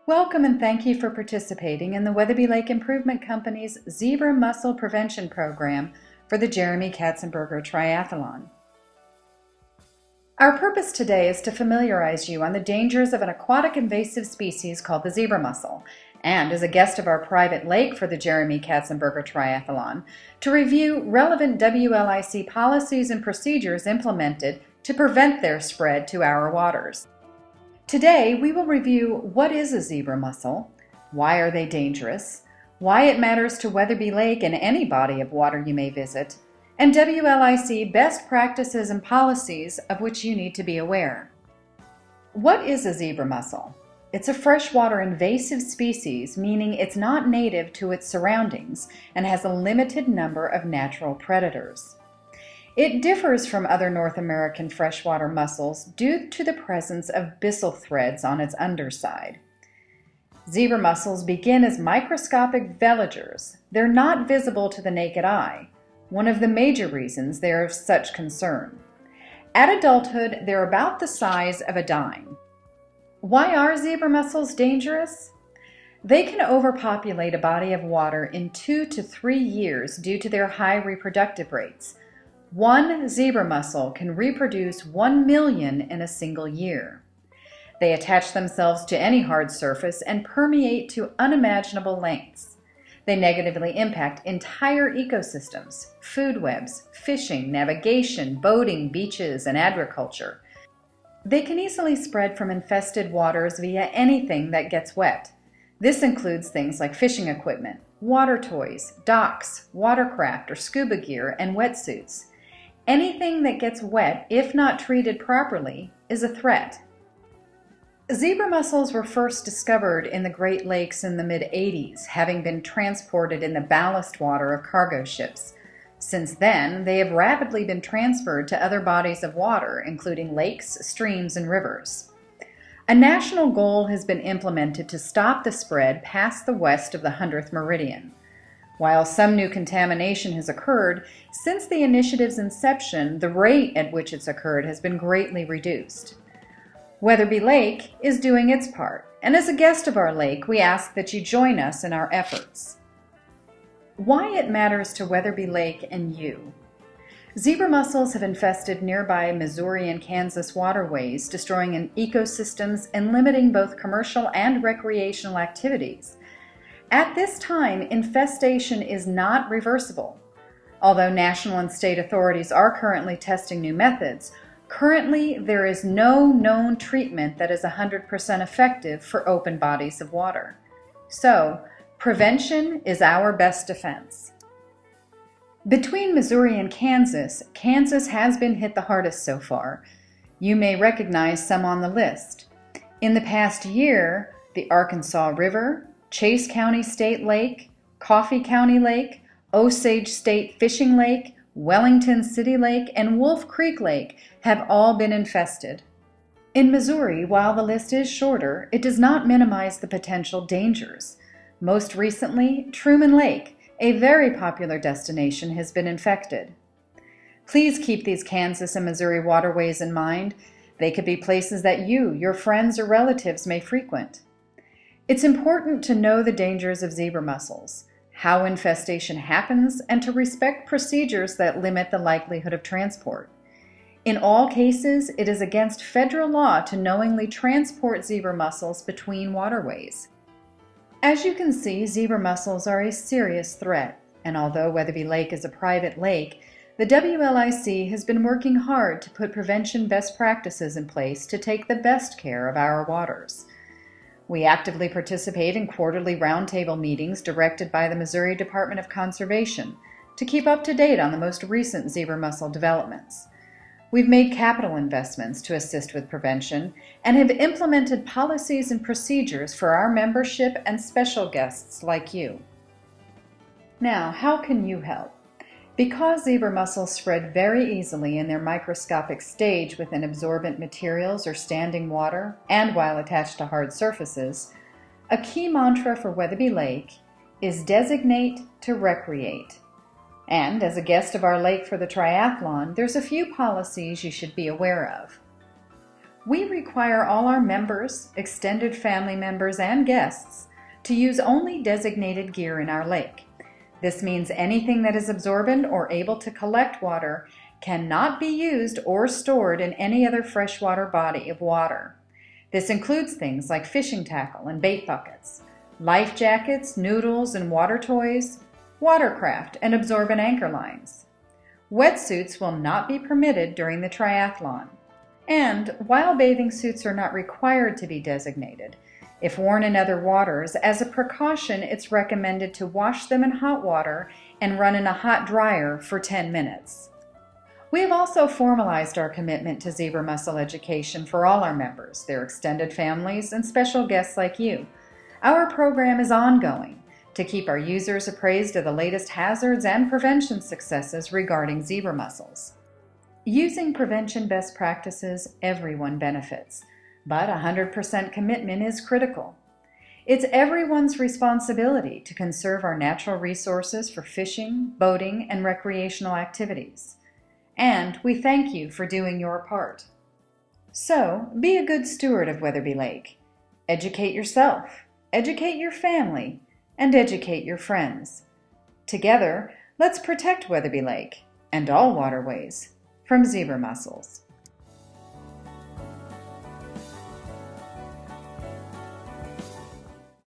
Welcome and thank you for participating in the Weatherby Lake Improvement Company's Zebra Mussel Prevention Program for the Jeremy Katzenberger Triathlon. Our purpose today is to familiarize you on the dangers of an aquatic invasive species called the zebra mussel, and as a guest of our private lake for the Jeremy Katzenberger Triathlon, to review relevant WLIC policies and procedures implemented to prevent their spread to our waters. Today, we will review what is a zebra mussel, why are they dangerous, why it matters to Weatherby Lake and any body of water you may visit, and WLIC best practices and policies of which you need to be aware. What is a zebra mussel? It's a freshwater invasive species, meaning it's not native to its surroundings and has a limited number of natural predators. It differs from other North American freshwater mussels due to the presence of byssal threads on its underside. Zebra mussels begin as microscopic veligers. They're not visible to the naked eye, one of the major reasons they are of such concern. At adulthood, they're about the size of a dime. Why are zebra mussels dangerous? They can overpopulate a body of water in 2 to 3 years due to their high reproductive rates. One zebra mussel can reproduce 1 million in a single year. They attach themselves to any hard surface and permeate to unimaginable lengths. They negatively impact entire ecosystems, food webs, fishing, navigation, boating, beaches, and agriculture. They can easily spread from infested waters via anything that gets wet. This includes things like fishing equipment, water toys, docks, watercraft or scuba gear, and wetsuits. Anything that gets wet, if not treated properly, is a threat. Zebra mussels were first discovered in the Great Lakes in the mid-80s, having been transported in the ballast water of cargo ships. Since then, they have rapidly been transferred to other bodies of water, including lakes, streams, and rivers. A national goal has been implemented to stop the spread past the west of the 100th meridian. While some new contamination has occurred, since the initiative's inception, the rate at which it's occurred has been greatly reduced. Weatherby Lake is doing its part, and as a guest of our lake, we ask that you join us in our efforts. Why it matters to Weatherby Lake and you. Zebra mussels have infested nearby Missouri and Kansas waterways, destroying ecosystems and limiting both commercial and recreational activities. At this time, infestation is not reversible. Although national and state authorities are currently testing new methods, currently there is no known treatment that is 100% effective for open bodies of water. So, prevention is our best defense. Between Missouri and Kansas, Kansas has been hit the hardest so far. You may recognize some on the list. In the past year, the Arkansas River, Chase County State Lake, Coffee County Lake, Osage State Fishing Lake, Wellington City Lake, and Wolf Creek Lake have all been infested. In Missouri, while the list is shorter, it does not minimize the potential dangers. Most recently, Truman Lake, a very popular destination, has been infected. Please keep these Kansas and Missouri waterways in mind. They could be places that you, your friends, or relatives may frequent. It's important to know the dangers of zebra mussels, how infestation happens, and to respect procedures that limit the likelihood of transport. In all cases, it is against federal law to knowingly transport zebra mussels between waterways. As you can see, zebra mussels are a serious threat, and although Weatherby Lake is a private lake, the WLIC has been working hard to put prevention best practices in place to take the best care of our waters. We actively participate in quarterly roundtable meetings directed by the Missouri Department of Conservation to keep up to date on the most recent zebra mussel developments. We've made capital investments to assist with prevention and have implemented policies and procedures for our membership and special guests like you. Now, how can you help? Because zebra mussels spread very easily in their microscopic stage within absorbent materials or standing water, and while attached to hard surfaces, a key mantra for Weatherby Lake is designate to recreate. And as a guest of our lake for the triathlon, there's a few policies you should be aware of. We require all our members, extended family members, and guests to use only designated gear in our lake. This means anything that is absorbent or able to collect water cannot be used or stored in any other freshwater body of water. This includes things like fishing tackle and bait buckets, life jackets, noodles and water toys, watercraft, and absorbent anchor lines. Wetsuits will not be permitted during the triathlon. And while bathing suits are not required to be designated, if worn in other waters, as a precaution, it's recommended to wash them in hot water and run in a hot dryer for 10 minutes. We have also formalized our commitment to zebra mussel education for all our members, their extended families, and special guests like you. Our program is ongoing to keep our users appraised of the latest hazards and prevention successes regarding zebra mussels. Using prevention best practices, everyone benefits, but 100% commitment is critical. It's everyone's responsibility to conserve our natural resources for fishing, boating, and recreational activities. And we thank you for doing your part. So, be a good steward of Weatherby Lake. Educate yourself, educate your family, and educate your friends. Together, let's protect Weatherby Lake and all waterways from zebra mussels.